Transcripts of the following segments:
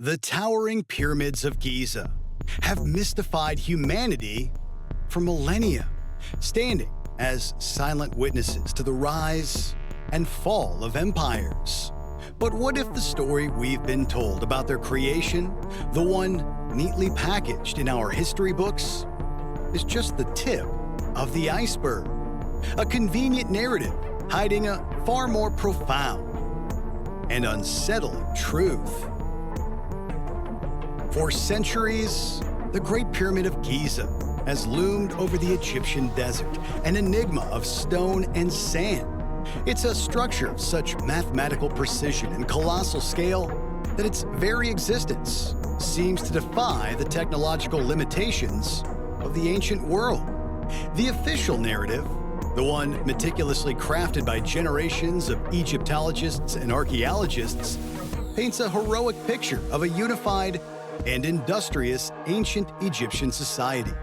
The towering Pyramids of Giza have mystified humanity for millennia, standing as silent witnesses to the rise and fall of empires. But what if the story we've been told about their creation, the one neatly packaged in our history books, is just the tip of the iceberg? A convenient narrative hiding a far more profound and unsettling truth. For centuries, the Great Pyramid of Giza has loomed over the Egyptian desert, an enigma of stone and sand. It's a structure of such mathematical precision and colossal scale that its very existence seems to defy the technological limitations of the ancient world. The official narrative, the one meticulously crafted by generations of Egyptologists and archaeologists, paints a heroic picture of a unified and industrious ancient Egyptian society.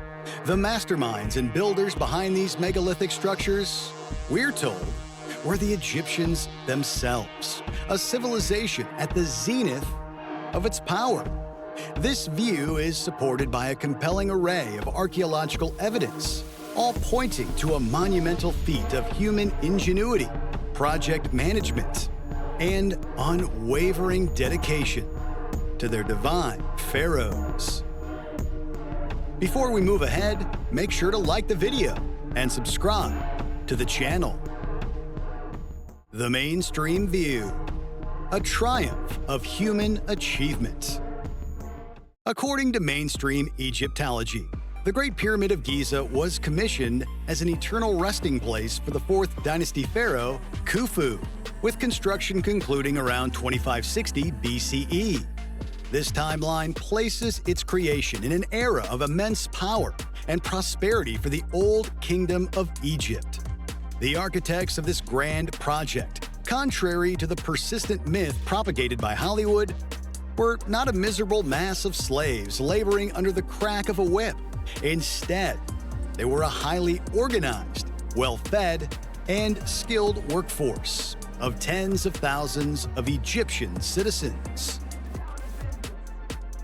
The masterminds and builders behind these megalithic structures, we're told, were the Egyptians themselves, a civilization at the zenith of its power. This view is supported by a compelling array of archaeological evidence, all pointing to a monumental feat of human ingenuity, project management, and unwavering dedication to their divine pharaohs. Before we move ahead, make sure to like the video and subscribe to the channel. The mainstream view, a triumph of human achievement. According to mainstream Egyptology, the Great Pyramid of Giza was commissioned as an eternal resting place for the 4th dynasty pharaoh Khufu, with construction concluding around 2560 BCE. This timeline places its creation in an era of immense power and prosperity for the Old Kingdom of Egypt. The architects of this grand project, contrary to the persistent myth propagated by Hollywood, were not a miserable mass of slaves laboring under the crack of a whip. Instead, they were a highly organized, well-fed, and skilled workforce of tens of thousands of Egyptian citizens.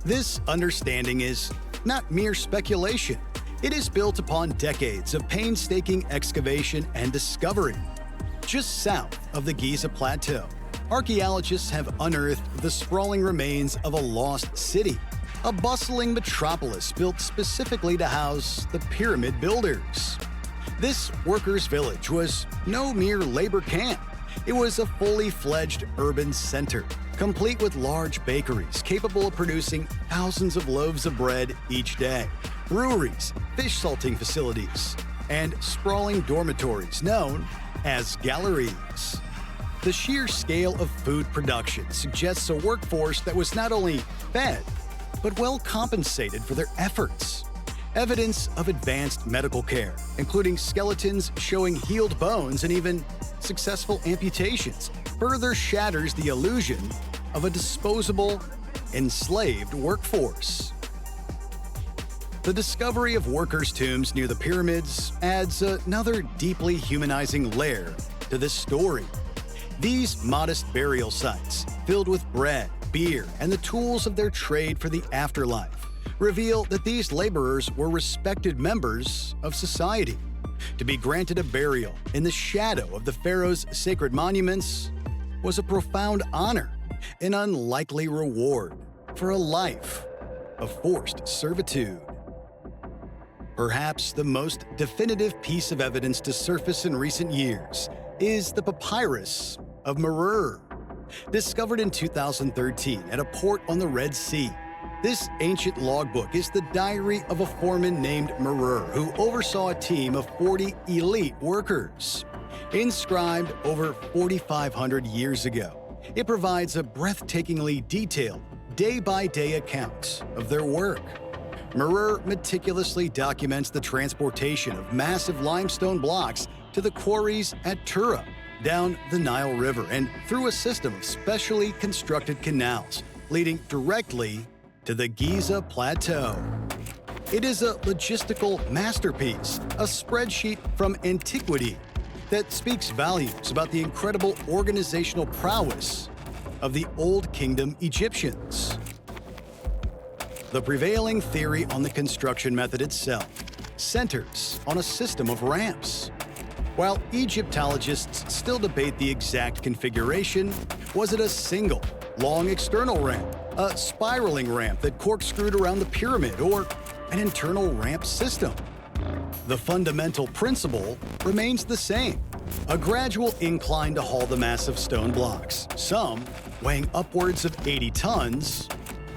This understanding is not mere speculation. It is built upon decades of painstaking excavation and discovery. Just south of the Giza Plateau, archaeologists have unearthed the sprawling remains of a lost city, a bustling metropolis built specifically to house the pyramid builders. This workers' village was no mere labor camp. It was a fully fledged urban center, complete with large bakeries capable of producing thousands of loaves of bread each day, breweries, fish salting facilities, and sprawling dormitories known as galleries. The sheer scale of food production suggests a workforce that was not only fed, but well compensated for their efforts. Evidence of advanced medical care, including skeletons showing healed bones and even successful amputations, further shatters the illusion of a disposable, enslaved workforce. The discovery of workers' tombs near the pyramids adds another deeply humanizing layer to this story. These modest burial sites, filled with bread, beer, and the tools of their trade for the afterlife, reveal that these laborers were respected members of society. To be granted a burial in the shadow of the pharaoh's sacred monuments was a profound honor, an unlikely reward for a life of forced servitude. Perhaps the most definitive piece of evidence to surface in recent years is the Papyrus of Merer, discovered in 2013 at a port on the Red Sea. This ancient logbook is the diary of a foreman named Merer who oversaw a team of 40 elite workers. Inscribed over 4,500 years ago, it provides a breathtakingly detailed, day-by-day account of their work. Merer meticulously documents the transportation of massive limestone blocks to the quarries at Tura, down the Nile River, and through a system of specially constructed canals leading directly to the Giza Plateau. It is a logistical masterpiece, a spreadsheet from antiquity that speaks volumes about the incredible organizational prowess of the Old Kingdom Egyptians. The prevailing theory on the construction method itself centers on a system of ramps. While Egyptologists still debate the exact configuration, was it a single, long external ramp, a spiraling ramp that corkscrewed around the pyramid, or an internal ramp system? The fundamental principle remains the same: a gradual incline to haul the massive stone blocks, some weighing upwards of 80 tons,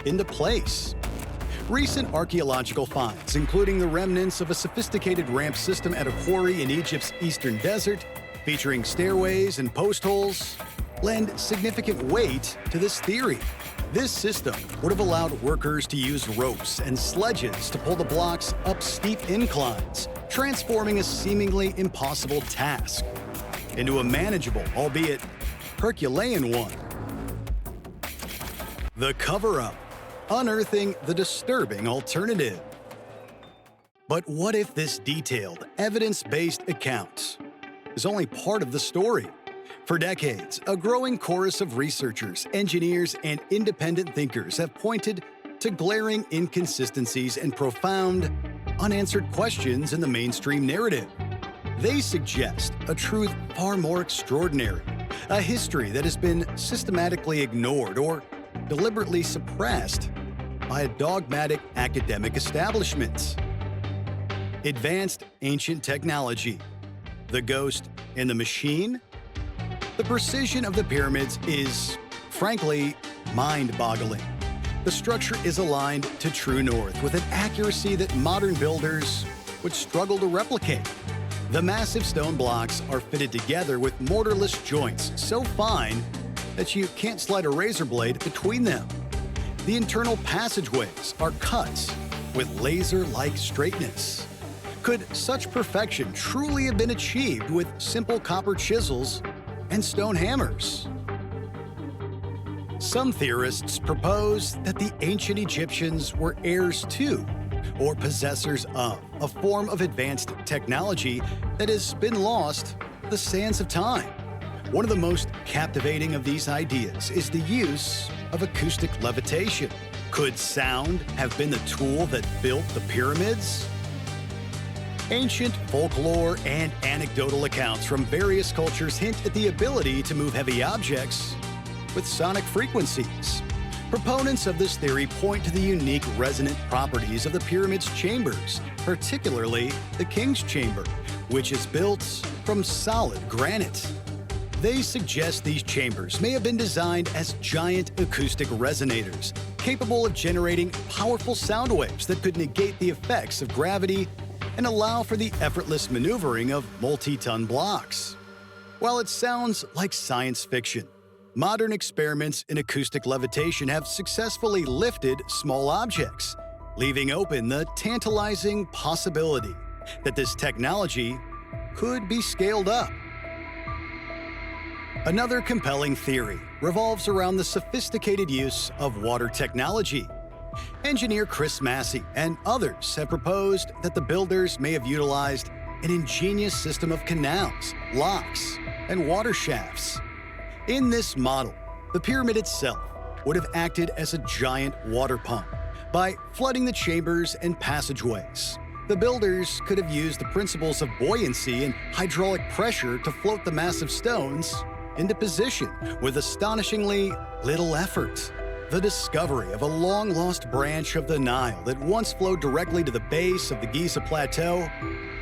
into place. Recent archaeological finds, including the remnants of a sophisticated ramp system at a quarry in Egypt's eastern desert, featuring stairways and post holes, lend significant weight to this theory. This system would have allowed workers to use ropes and sledges to pull the blocks up steep inclines, transforming a seemingly impossible task into a manageable, albeit Herculean one. The cover-up, unearthing the disturbing alternative. But what if this detailed, evidence-based account is only part of the story? For decades, a growing chorus of researchers, engineers, and independent thinkers have pointed to glaring inconsistencies and profound, unanswered questions in the mainstream narrative. They suggest a truth far more extraordinary, a history that has been systematically ignored or deliberately suppressed by a dogmatic academic establishment. Advanced ancient technology, the ghost in the machine? The precision of the pyramids is, frankly, mind-boggling. The structure is aligned to true north with an accuracy that modern builders would struggle to replicate. The massive stone blocks are fitted together with mortarless joints so fine that you can't slide a razor blade between them. The internal passageways are cut with laser-like straightness. Could such perfection truly have been achieved with simple copper chisels and stone hammers? Some theorists propose that the ancient Egyptians were heirs to, or possessors of, a form of advanced technology that has been lost to the sands of time. One of the most captivating of these ideas is the use of acoustic levitation. Could sound have been the tool that built the pyramids? Ancient folklore and anecdotal accounts from various cultures hint at the ability to move heavy objects with sonic frequencies. Proponents of this theory point to the unique resonant properties of the pyramid's chambers, particularly the King's Chamber, which is built from solid granite. They suggest these chambers may have been designed as giant acoustic resonators, capable of generating powerful sound waves that could negate the effects of gravity and allow for the effortless maneuvering of multi-ton blocks. While it sounds like science fiction, modern experiments in acoustic levitation have successfully lifted small objects, leaving open the tantalizing possibility that this technology could be scaled up. Another compelling theory revolves around the sophisticated use of water technology. Engineer Chris Massey and others have proposed that the builders may have utilized an ingenious system of canals, locks, and water shafts. In this model, the pyramid itself would have acted as a giant water pump. By flooding the chambers and passageways, the builders could have used the principles of buoyancy and hydraulic pressure to float the massive stones into position with astonishingly little effort. The discovery of a long-lost branch of the Nile that once flowed directly to the base of the Giza Plateau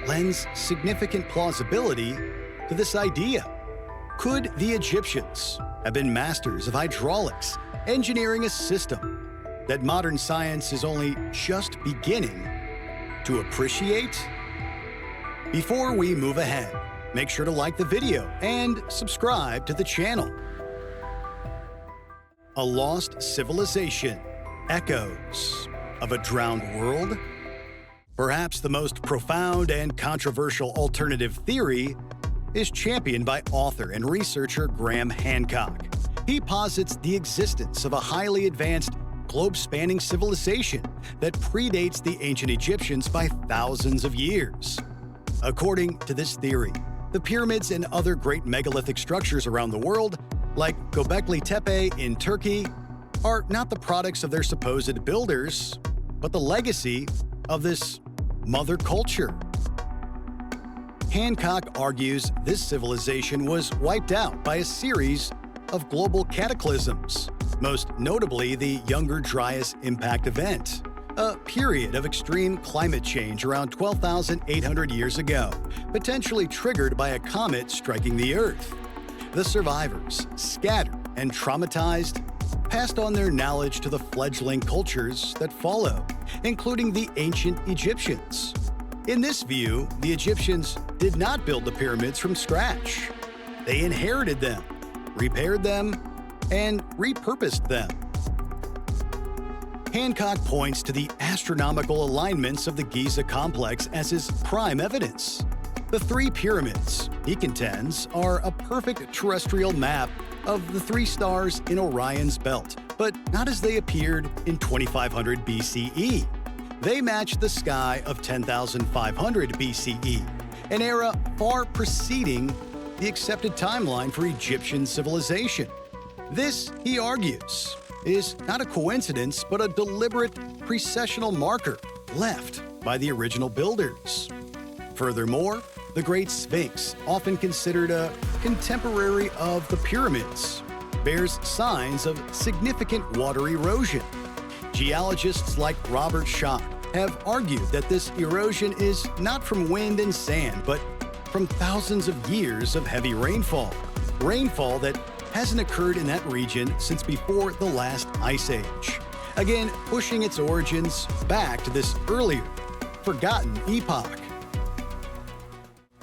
lends significant plausibility to this idea. Could the Egyptians have been masters of hydraulics, engineering a system that modern science is only just beginning to appreciate? Before we move ahead, make sure to like the video and subscribe to the channel. A lost civilization, echoes of a drowned world? Perhaps the most profound and controversial alternative theory is championed by author and researcher Graham Hancock. He posits the existence of a highly advanced, globe-spanning civilization that predates the ancient Egyptians by thousands of years. According to this theory, the pyramids and other great megalithic structures around the world, like Göbekli Tepe in Turkey, are not the products of their supposed builders, but the legacy of this mother culture. Hancock argues this civilization was wiped out by a series of global cataclysms, most notably the Younger Dryas impact event, a period of extreme climate change around 12,800 years ago, potentially triggered by a comet striking the Earth. The survivors, scattered and traumatized, passed on their knowledge to the fledgling cultures that followed, including the ancient Egyptians. In this view, the Egyptians did not build the pyramids from scratch. They inherited them, repaired them, and repurposed them. Hancock points to the astronomical alignments of the Giza complex as his prime evidence. The three pyramids, he contends, are a perfect terrestrial map of the three stars in Orion's belt, but not as they appeared in 2500 BCE. They match the sky of 10,500 BCE, an era far preceding the accepted timeline for Egyptian civilization. This, he argues, is not a coincidence but a deliberate precessional marker left by the original builders. Furthermore, the Great Sphinx, often considered a contemporary of the pyramids, bears signs of significant water erosion. Geologists like Robert Schott have argued that this erosion is not from wind and sand, but from thousands of years of heavy rainfall that hasn't occurred in that region since before the last ice age, again pushing its origins back to this earlier, forgotten epoch.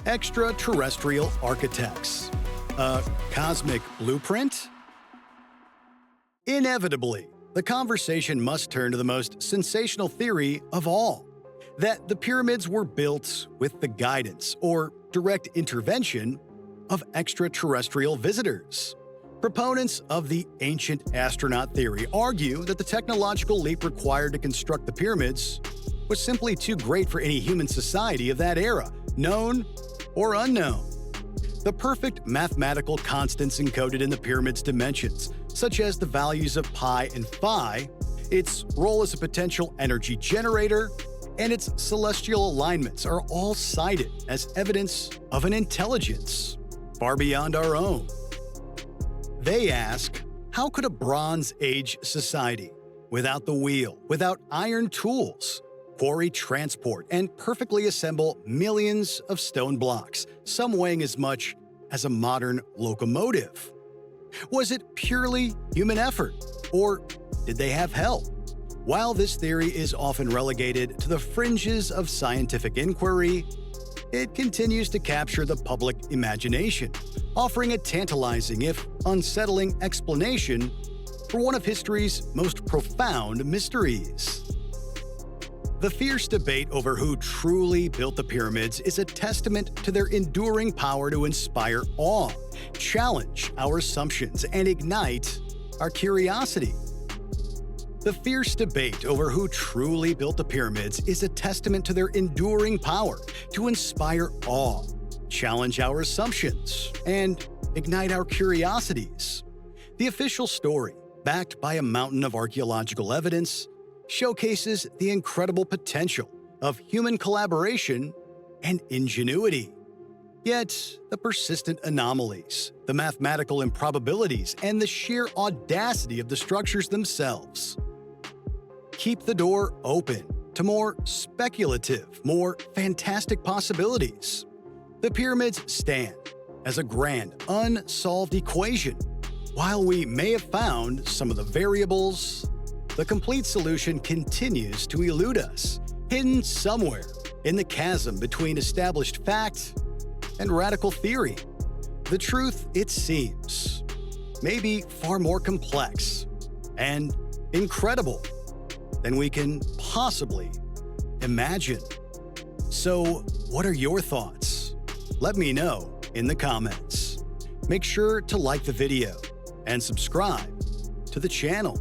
Extraterrestrial architects. A cosmic blueprint? Inevitably, the conversation must turn to the most sensational theory of all, that the pyramids were built with the guidance or direct intervention of extraterrestrial visitors. Proponents of the ancient astronaut theory argue that the technological leap required to construct the pyramids was simply too great for any human society of that era, known or unknown. The perfect mathematical constants encoded in the pyramid's dimensions, such as the values of pi and phi, its role as a potential energy generator, and its celestial alignments are all cited as evidence of an intelligence far beyond our own. They ask, how could a Bronze Age society, without the wheel, without iron tools, quarry transport, and perfectly assemble millions of stone blocks, some weighing as much as a modern locomotive? Was it purely human effort, or did they have help? While this theory is often relegated to the fringes of scientific inquiry, it continues to capture the public imagination, offering a tantalizing, if unsettling, explanation for one of history's most profound mysteries. The fierce debate over who truly built the pyramids is a testament to their enduring power to inspire awe, challenge our assumptions, and ignite our curiosity. The fierce debate over who truly built the pyramids is a testament to their enduring power to inspire awe, challenge our assumptions, and ignite our curiosities. The official story, backed by a mountain of archaeological evidence, showcases the incredible potential of human collaboration and ingenuity. Yet, the persistent anomalies, the mathematical improbabilities, and the sheer audacity of the structures themselves keep the door open to more speculative, more fantastic possibilities. The pyramids stand as a grand, unsolved equation. While we may have found some of the variables, the complete solution continues to elude us, hidden somewhere in the chasm between established fact and radical theory. The truth, it seems, may be far more complex and incredible than we can possibly imagine. So, what are your thoughts? Let me know in the comments. Make sure to like the video and subscribe to the channel.